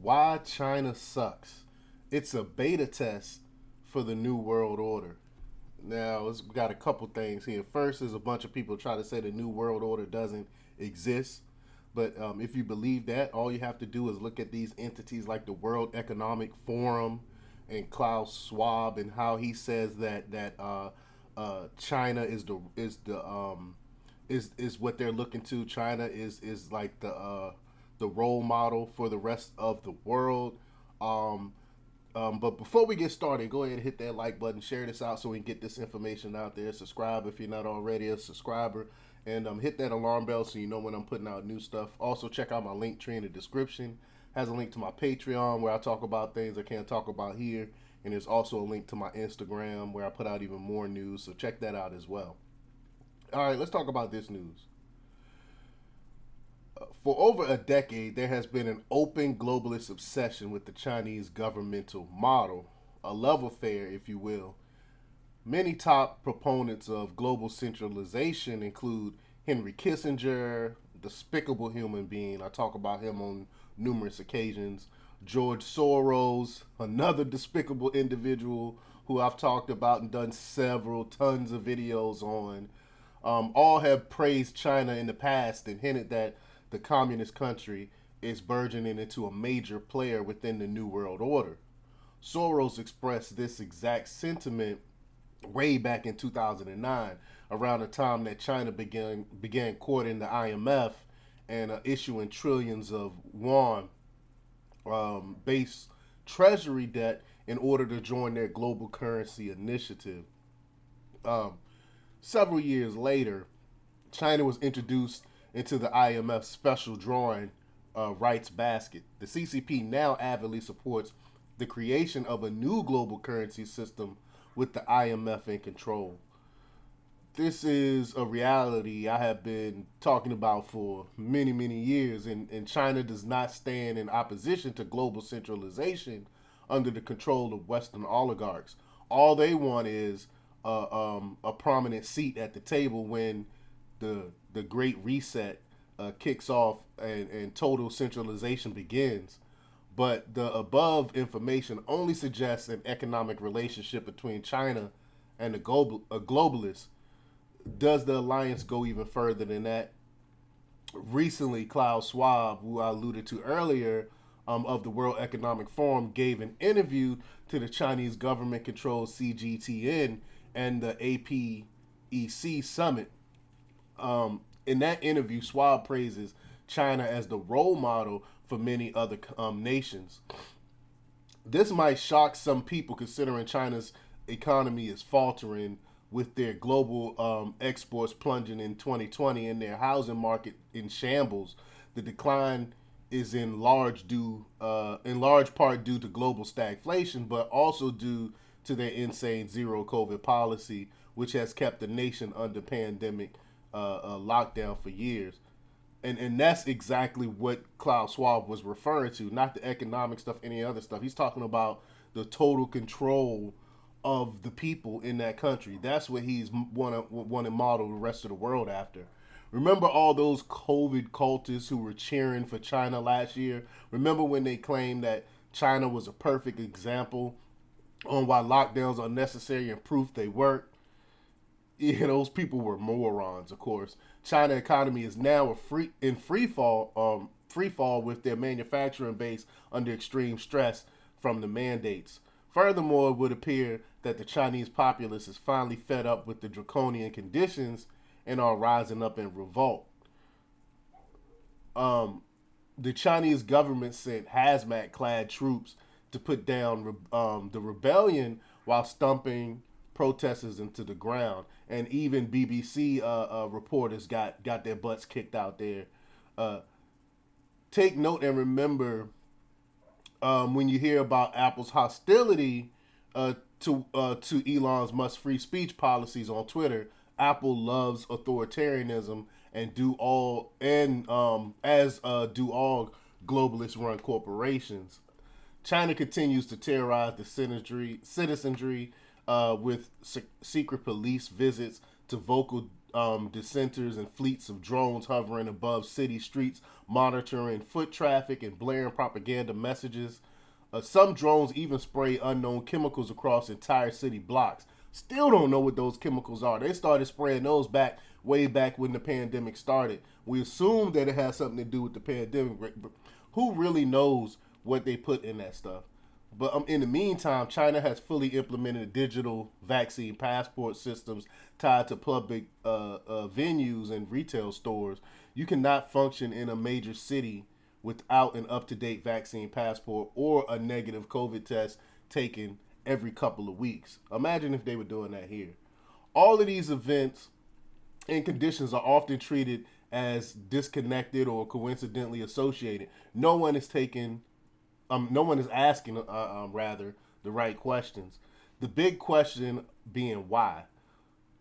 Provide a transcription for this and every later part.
Why China Sucks. It's a beta test for the New World Order. Now, we got a couple things here. First, is a bunch of people try to say the New World Order doesn't exist. But if you believe that, all you have to do is look at these entities like the World Economic Forum and Klaus Schwab and how he says that China is what they're looking to. China is like the role model for the rest of the world. Um, but before we get started, go ahead and hit that like button, share this out so we can get this information out there. Subscribe if you're not already a subscriber, and hit that alarm bell so you know when I'm putting out new stuff. Also, check out my link tree in the description. Has a link to my Patreon where I talk about things I can't talk about here, and there's also a link to my Instagram where I put out even more news. So check that out as well. All right, let's talk about this news. For over a decade, there has been an open globalist obsession with the Chinese governmental model, a love affair, if you will. Many top proponents of global centralization include Henry Kissinger, despicable human being. I talk about him on numerous occasions. George Soros, another despicable individual who I've talked about and done several tons of videos on. All have praised China in the past and hinted that the communist country is burgeoning into a major player within the New World Order. Soros expressed this exact sentiment way back in 2009, around the time that China began courting the IMF and issuing trillions of yuan base treasury debt in order to join their global currency initiative. Um, Several years later, China was introduced into the IMF special drawing rights basket. The CCP now avidly supports the creation of a new global currency system with the IMF in control. This is a reality I have been talking about for many, many years, and China does not stand in opposition to global centralization under the control of Western oligarchs. All they want is a prominent seat at the table when the Great Reset kicks off and total centralization begins. But the above information only suggests an economic relationship between China and a globalist. Does the alliance go even further than that? Recently, Klaus Schwab, who I alluded to earlier, of the World Economic Forum, gave an interview to the Chinese government controlled CGTN and the APEC summit. In that interview, Schwab praises China as the role model for many other nations. This might shock some people considering China's economy is faltering with their global exports plunging in 2020 and their housing market in shambles. The decline is in large part due to global stagflation, but also due to their insane zero COVID policy, which has kept the nation under pandemic lockdown for years. And that's exactly what Klaus Schwab was referring to, not the economic stuff, any other stuff. He's talking about the total control of the people in that country. That's what he's want to model the rest of the world after. Remember all those COVID cultists who were cheering for China last year? Remember when they claimed that China was a perfect example on why lockdowns are necessary and proof they work? Yeah, those people were morons, of course. China economy is now in free fall with their manufacturing base under extreme stress from the mandates. Furthermore, it would appear that the Chinese populace is finally fed up with the draconian conditions and are rising up in revolt. Um, the Chinese government sent hazmat clad troops to put down the rebellion while stumping protesters into the ground. And even BBC reporters got their butts kicked out there. Uh, Take note and remember when you hear about Apple's hostility to Elon's must free speech policies on Twitter. Apple loves authoritarianism and do all globalist run corporations. China continues to terrorize the citizenry with secret police visits to dissenters and fleets of drones hovering above city streets, monitoring foot traffic and blaring propaganda messages. Some drones even spray unknown chemicals across entire city blocks. Still don't know what those chemicals are. They started spraying those back way back when the pandemic started. We assume that it has something to do with the pandemic, but who really knows what they put in that stuff? But in the meantime, China has fully implemented digital vaccine passport systems tied to public venues and retail stores. You cannot function in a major city without an up to date vaccine passport or a negative COVID test taken every couple of weeks. Imagine if they were doing that here. All of these events and conditions are often treated as disconnected or coincidentally associated. No one is asking, rather, the right questions. The big question being why.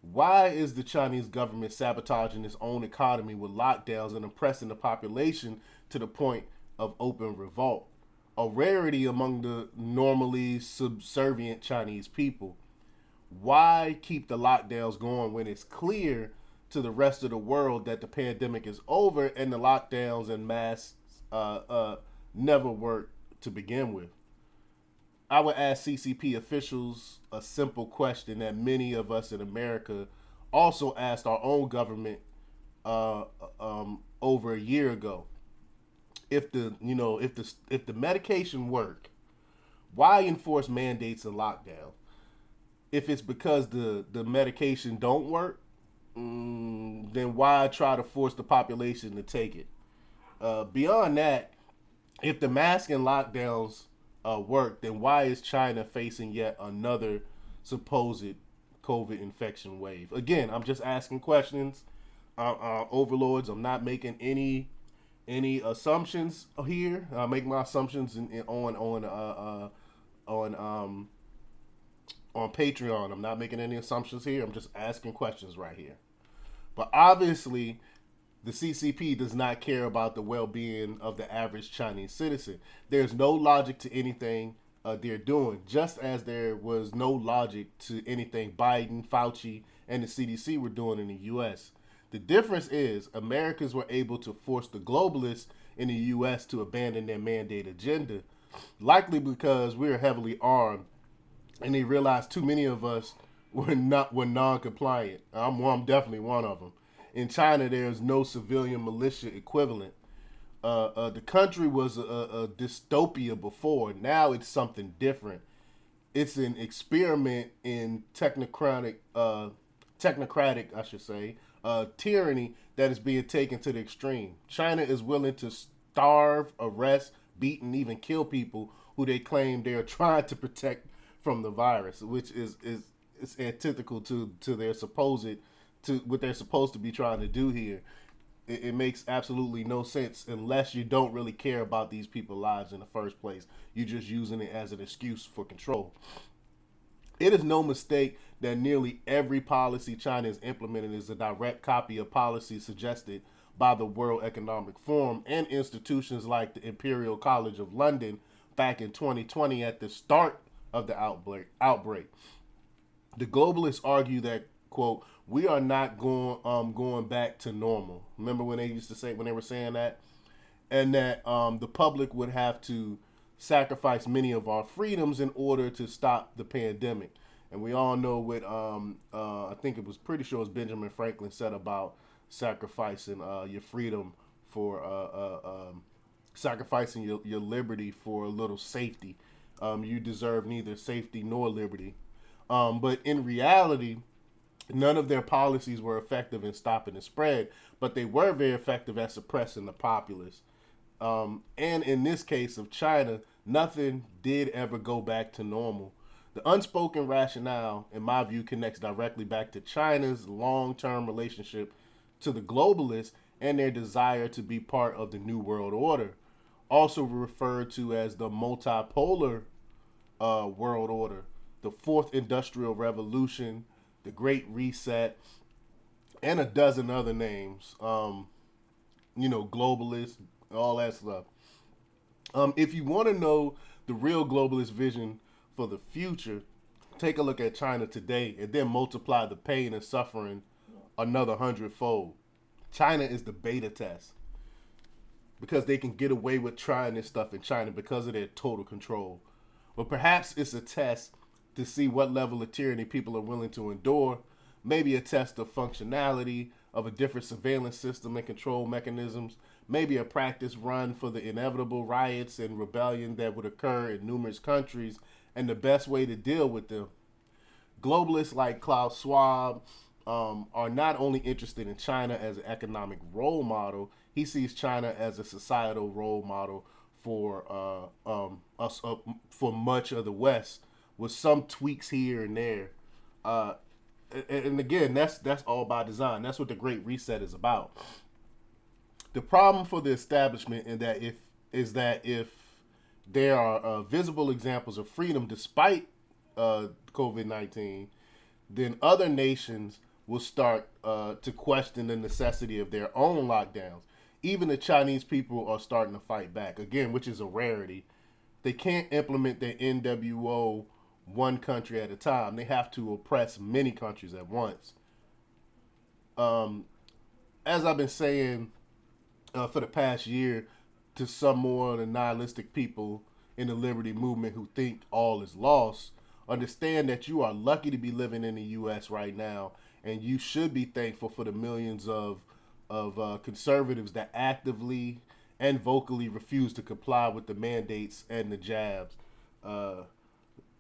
Why is the Chinese government sabotaging its own economy with lockdowns and oppressing the population to the point of open revolt? A rarity among the normally subservient Chinese people. Why keep the lockdowns going when it's clear to the rest of the world that the pandemic is over and the lockdowns and masks never worked to begin with? I would ask CCP officials a simple question that many of us in America also asked our own government uh, over a year ago. If the medication work, why enforce mandates and lockdown? If it's because the medication don't work, then why try to force the population to take it? Beyond that, if the mask and lockdowns work, then why is China facing yet another supposed COVID infection wave? Again, I'm just asking questions. Overlords, I'm not making any assumptions here. I make my assumptions on on Patreon. I'm not making any assumptions here. I'm just asking questions right here. But obviously, the CCP does not care about the well being of the average Chinese citizen. There's no logic to anything they're doing, just as there was no logic to anything Biden, Fauci, and the CDC were doing in the US. The difference is Americans were able to force the globalists in the US to abandon their mandate agenda, likely because we are heavily armed and they realized too many of us were non-compliant. I'm definitely one of them. In China, there's no civilian militia equivalent. The country was a dystopia before. Now it's something different. It's an experiment in technocratic, I should say, tyranny that is being taken to the extreme. China is willing to starve, arrest, beat, and even kill people who they claim they are trying to protect from the virus, which is antithetical to their supposed to what they're supposed to be trying to do here. It makes absolutely no sense unless you don't really care about these people's lives in the first place. You're just using it as an excuse for control. It is no mistake that nearly every policy China is implementing is a direct copy of policies suggested by the World Economic Forum and institutions like the Imperial College of London back in 2020 at the start of the outbreak. The globalists argue that, quote, we are not going back to normal. Remember when they used to say, when they were saying that? And that the public would have to sacrifice many of our freedoms in order to stop the pandemic. And we all know what I think it was pretty sure it was Benjamin Franklin said about sacrificing your freedom for sacrificing your liberty for a little safety. You deserve neither safety nor liberty. But in reality, none of their policies were effective in stopping the spread, but they were very effective at suppressing the populace. And in this case of China, nothing did ever go back to normal. The unspoken rationale, in my view, connects directly back to China's long term relationship to the globalists and their desire to be part of the New World Order, also referred to as the multipolar world order, the Fourth Industrial Revolution, the Great Reset, and a dozen other names. Globalists, all that stuff. If you want to know the real globalist vision for the future, take a look at China today and then multiply the pain and suffering another hundredfold. China is the beta test because they can get away with trying this stuff in China because of their total control. But perhaps it's a test to see what level of tyranny people are willing to endure, maybe a test of functionality of a different surveillance system and control mechanisms, maybe a practice run for the inevitable riots and rebellion that would occur in numerous countries and the best way to deal with them. Globalists like Klaus Schwab are not only interested in China as an economic role model, he sees China as a societal role model for us for much of the West, with some tweaks here and there. Uh, and again, that's all by design. That's what the Great Reset is about. The problem for the establishment is that if there are visible examples of freedom despite COVID-19, then other nations will start to question the necessity of their own lockdowns. Even the Chinese people are starting to fight back again, which is a rarity. They can't implement their NWO one country at a time. They have to oppress many countries at once. Um, as I've been saying for the past year to some more of the nihilistic people in the liberty movement who think all is lost, understand that you are lucky to be living in the U.S. right now, and you should be thankful for the millions of conservatives that actively and vocally refuse to comply with the mandates and the jabs. Uh,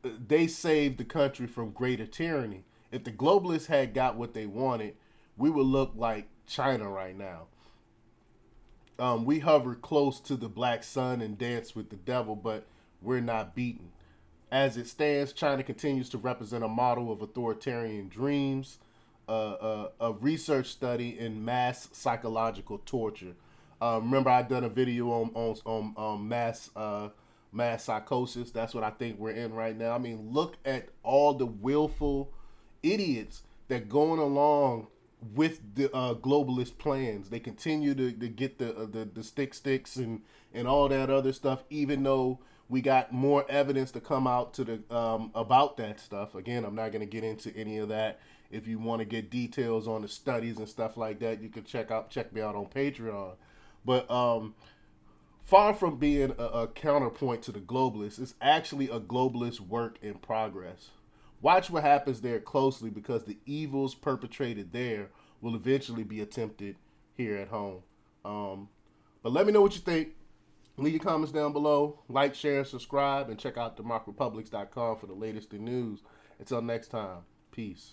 they saved the country from greater tyranny. If the globalists had got what they wanted, we would look like China right now. We hover close to the black sun and dance with the devil, but we're not beaten. As it stands, China continues to represent a model of authoritarian dreams, a research study in mass psychological torture. Remember, I done a video on mass psychosis. That's what I think we're in right now. I mean, look at all the willful idiots that going along with the globalist plans. They continue to get the sticks and all that other stuff, even though we got more evidence to come out to the about that stuff. Again, I'm not going to get into any of that. If you want to get details on the studies and stuff like that, you can check me out on Patreon. But far from being a counterpoint to the globalists, it's actually a globalist work in progress. Watch what happens there closely, because the evils perpetrated there will eventually be attempted here at home. But let me know what you think. Leave your comments down below. Like, share, and subscribe. And check out democrepublics.com for the latest in news. Until next time, peace.